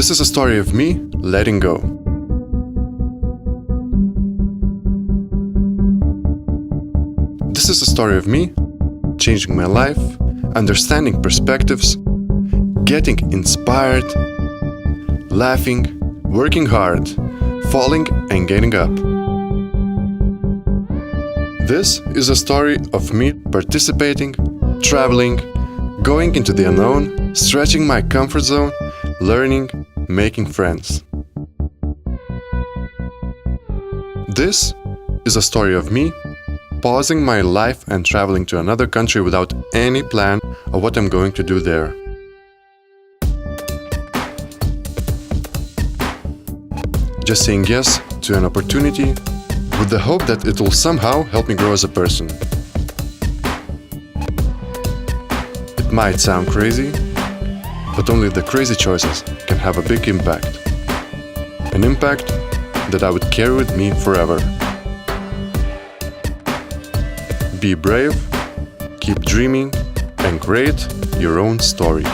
This is a story of me letting go. This is a story of me changing my life, understanding perspectives, getting inspired, laughing, working hard, falling and getting up. This is a story of me participating, traveling, going into the unknown, stretching my comfort zone, learning, making friends. This is a story of me pausing my life and traveling to another country without any plan of what I'm going to do there. Just saying yes to an opportunity with the hope that it will somehow help me grow as a person. It might sound crazy, but only the crazy choices can have a big impact. An impact that I would carry with me forever. Be brave, keep dreaming, and create your own story.